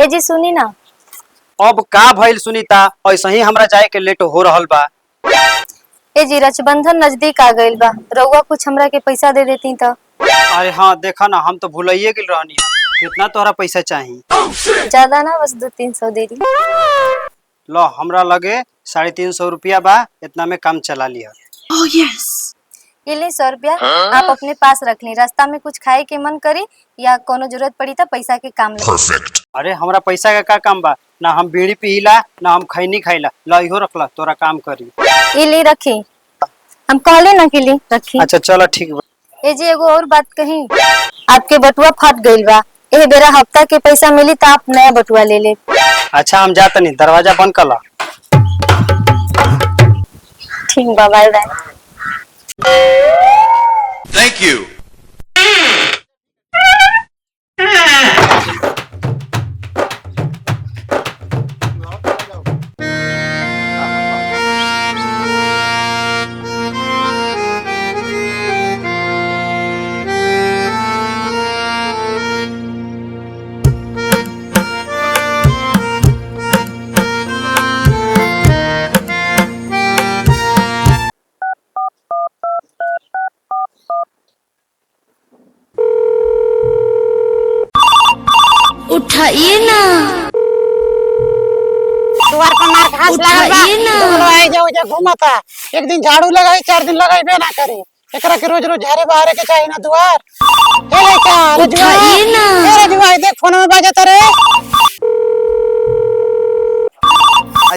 ए जी सुनी ना। अब का भइल सुनीता, ऐसे ही हमरा जाए के लेट हो रहल बा। ए जी रक्षाबंधन नजदीक आ गइल बा, रउआ कुछ हमरा के पैसा दे देती त। अरे हाँ देखा ना, हम तो भूलाइए गेल रहनी है। कितना तोहरा पैसा चाहिए? ज्यादा ना, बस 200-300 दे दी। लो हमरा लगे 350 रुपया बा, इतना में काम चला लिया। ये ले 100 रुपया आप अपने पास रख ली। रास्ता में कुछ खाए के मन करी या कोनो जरूरत पड़ी तो पैसा के काम ले। अरे हमरा पैसा का काम बा ना, हम बीड़ी पीला ना हम खैनी खाइला। ला इहो रखला, तोरा काम करी। ये ले रखी, हम कहले ना कि ले रखी। अच्छा चलो ठीक बा। ए जी एगो और बात कही, आपके बटुआ फट गइल बा, ए बेरा हफ्ता के पैसा मिली तो आप नया बटुआ ले ले। अच्छा हम जात नहीं, दरवाजा बंद कर ला। ठीक बा, बाय बाय। Thank you. उठाइए ना, तुआर पर मार घास लागल बा, दुगलो आई जाओ जे घूमता। एक दिन झाड़ू लगाई, 4 दिन लगाई ना करे। एकरा के रोज रोज झाड़े बहारे के चाहिए ना दुआर। ए लइका रजुआ, ए रजुआ देख फोन में बाजत रे।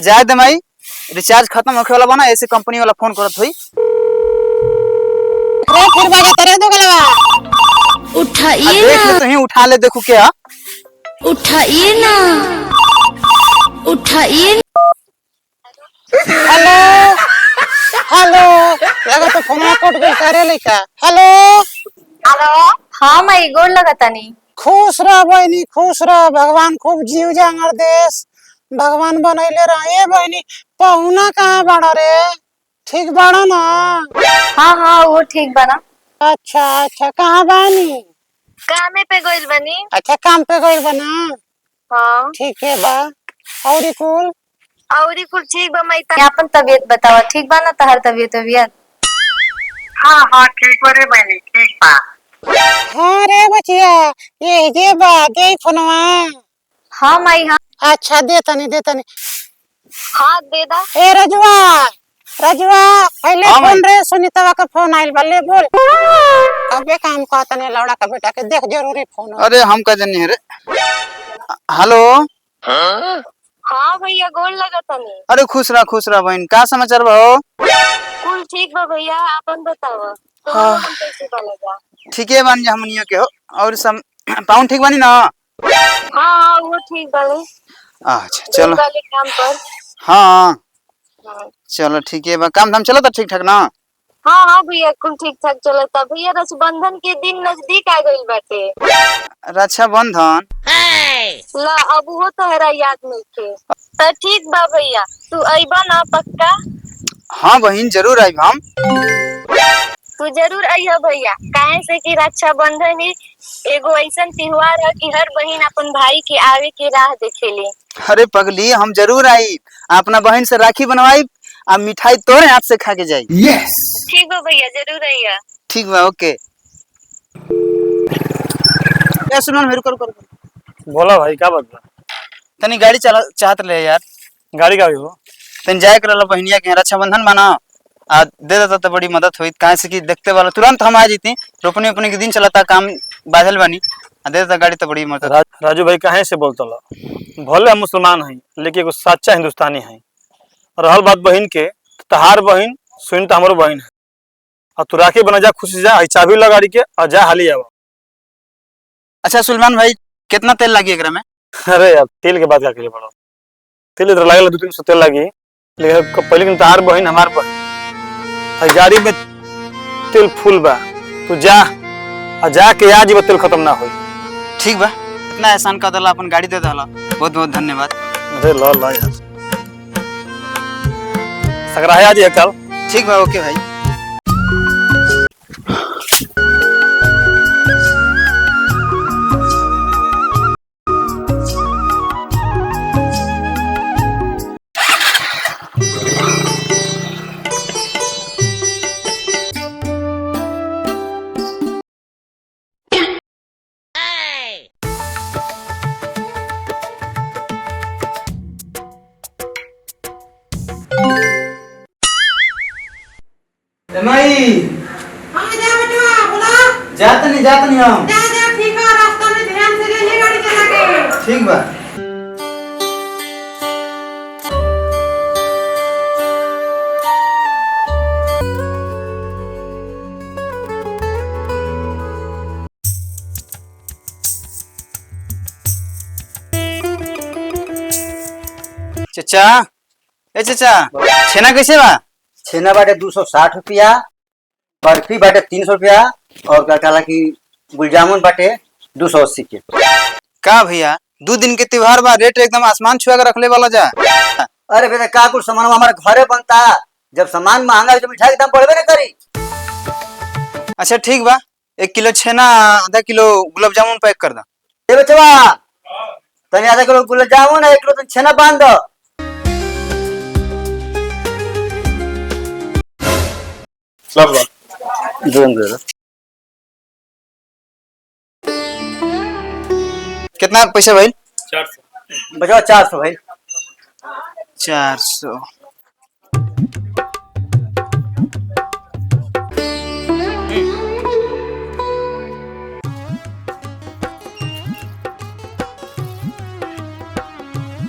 जाए दे माई, रिचार्ज खत्म होखे वाला बना, ऐसे कंपनी वाला फोन करत होई। रे फिर बाजत रे दुगलवा। उठाइए देख ले, तो ही उठा ले, देखू क्या। उठाइए ना, उठाइए। हेलो हेलो, लगा तो फोन में कट गइल करे लइका। Hello hello. हाँ माई गोड़ लगता नहीं। खुश रह बहनी, खुश रह। भगवान खूब जीव जांगर देश भगवान बनैले रहे। बहनी पहुना कहाँ बड़ा रे? ठीक बड़ा ना? हाँ हाँ वो ठीक बना। अच्छा अच्छा, कहाँ बानी? कामे पे गइल बनी। अच्छा काम पे गइल बना। हाँ ठीक है बा। और कुल ठीक बा माई। अपन तबीयत बतावा, ठीक बा ना तहर तबीयत? हाँ हाँ ठीक बा रे बहनी, ठीक बा। हाँ रे बचिया, ये जे बा दे फोनवा। हाँ माई हाँ। अच्छा दे तनी हाँ दे दा। ए रजुआ पहले हाँ फोन रे, सुनीतवा का फोन आइल बा, ले बोल। अबे काम कहता नहीं, लौड़ा का बेटा के देख जरूरी फोन। अरे हम का जनी है रे। हेलो। हाँ भैया गोड़ लगता नहीं। अरे खुश रह बहन, का समाचार बा हो? कुल ठीक बा भैया, अपन बतावा। हाँ। कैसे बा लगा? ठीक है बानी हमनिया के हो। और सब पाउन ठीक बानी ना? हाँ वो ठीक बाले। अच्छा चलो। वाले काम पर। हाँ चलो ठीक है बा, काम धाम चलो तो ठीक ठाक ना? हाँ भैया कुल ठीक ठाक चलता। भैया रक्षाबंधन के दिन नजदीक आ गइल बाटे। रक्षाबंधन ला अब वो तोहरा याद नइखे तो ठीक बा भैया, तू अइबा ना पक्का? हाँ बहन जरूर आइब हम। तू जरूर अइह भैया, काहे से कि रक्षाबंधन ही एगो ऐसन त्योहार है कि हर बहन अपन भाई के आवे के राह देखेली। अरे पगली हम जरूर आई, अपना बहन से राखी बनवाई, आ मिठाई तोरे हाथ से खा के जाई। ठीक बा भैया जरूर अइह। ठीक बा ओके। ए सुमन मेरे को बोला भाई क्या बात बा? तनी गाड़ी चला चाहत ले यार। गाड़ी का भी हो? तनी जाए के रहला बहनिया के रक्षाबंधन बना, आ दे देता तो बड़ी मदद हुई। काहे से कि देखते वाला तुरंत हम आ जीती। रोपनी उपनी के दिन चलता, काम बाधल बनी, आ दे देता गाड़ी तो बड़ी मदद। राजू भाई कहे से बोलता ला? भले हम मुसलमान हैं लेकिन एगो सच्चा हिंदुस्तानी है। रहल बात बहन के, तहार बहन सुन तो हमारो बहन है। और तू राखी बना जा, खुशी जा, चाबी लगा गाड़ी के और जा हाली आवा। अच्छा सुलेमान भाई कितना तेल लगी एकरा में? अरे यार तेल के बात क्या करे बड़ा, तेल इधर लगेगा 2-300 तेल लगी, लेकिन पहले तहार बहन हमार बहन, गाड़ी में तेल फुल बा। तू जा और जाके आज ही तेल खत्म ना हो। ठीक बा, इतना एहसान कर दला, अपन गाड़ी दे दला, बहुत बहुत धन्यवाद। अरे ला यार, सकराया जी है कल। ठीक बा ओके भाई। हाँ जा बेटा बोला। जाते नहीं हम। जा जा ठीक है, रास्ता में ध्यान से जाइए गाड़ी चला के। ठीक बा। चाचा, ए चाचा, छेना कैसे बा? छेना बाटे 260 रुपया, बर्फी बाटे 300 रुपया और का कहला कि गुलजामुन बाटे 280 के। का भैया 2 दिन के त्योहार बा, रेट एकदम आसमान छुआ के रखले वाला जा। अरे बेटा का कुछ सामान हमारे घरे बनता, जब सामान महंगा है तो मिठाई के दाम बढ़बे ना करी। अच्छा ठीक बा, 1 किलो छेना, आधा किलो गुलाब जामुन पैक कर दा। ए बचवा तनी आधा किलो गुलाब जामुन 1 किलो तनी छेना बांध दो। कितना पैसा भाई? 400। बचवा 400 भाई। 400।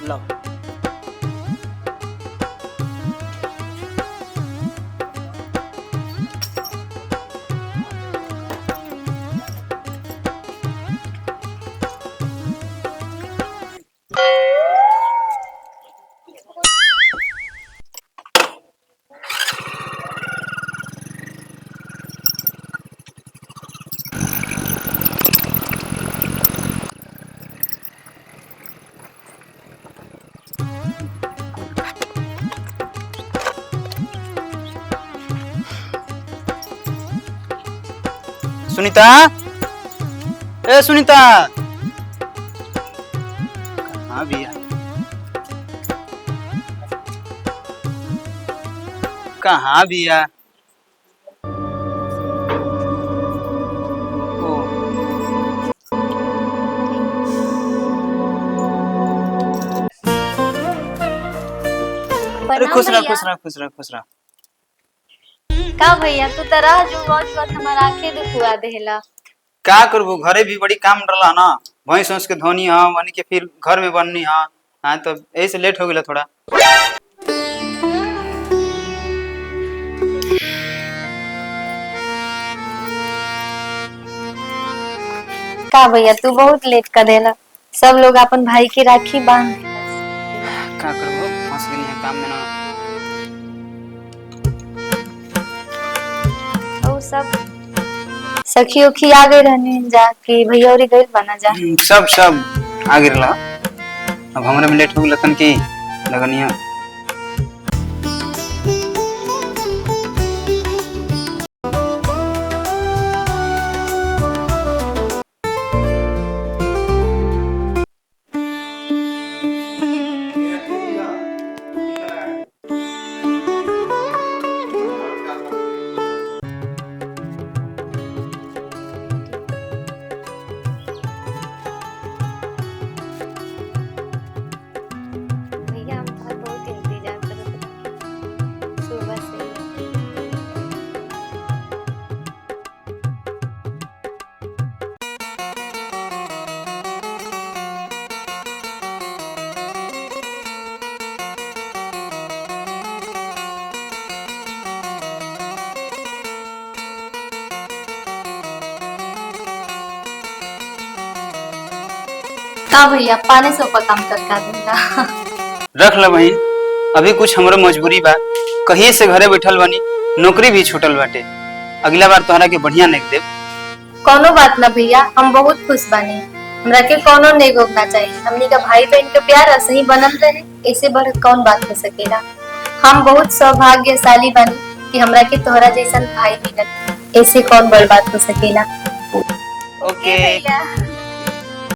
लो सुनीता, ए सुनीता, कहाँ भैया? कहाँ भैया? अरे खुश रह, खुश रह, खुश रह, खुश रह। का भैया तू तो रह जो बहुत हमारा आंखें दुखवा देला। का करबो, घरे भी बड़ी काम रहला ना, भैंस वैंस के धोनी है, बनी के फिर घर में बननी है। हाँ तो यही से लेट हो गया थोड़ा। का भैया तू बहुत लेट कर देला, सब लोग अपन भाई की राखी बांध देला। का करबो, फंस गई है काम में ना। और सब सखी उखी आ गई रहने जा कि भैया और गई बना जा। सब आगे रहा। अब हमारे में लेट हो गया की लगनिया। भैया हम तो बहुत इंतजार कर रहे थे सुबह से। का भैया पानी से ऊपर काम करका दूंगा। रख ल बहन, अभी कुछ हमरो मजबूरी बा, कहीं से घरे बैठल बनी, नौकरी भी छूटल बाटे। अगला बार तोहरा के बढ़िया नेक देव। कोनो बात ना भैया, हम बहुत खुश बानी। हमरा के कोनो नहीं रोकना चाहिए। हमनी का भाई बहन के प्यार ऐसे ही बनल रहे, ऐसे बढ़ कौन बात हो सकेला। हम बहुत सौभाग्यशाली बानी कि हमरा के तोहरा जैसन भाई मिलल, ऐसे कौन बड़ बात हो सकेला। ओके भैया।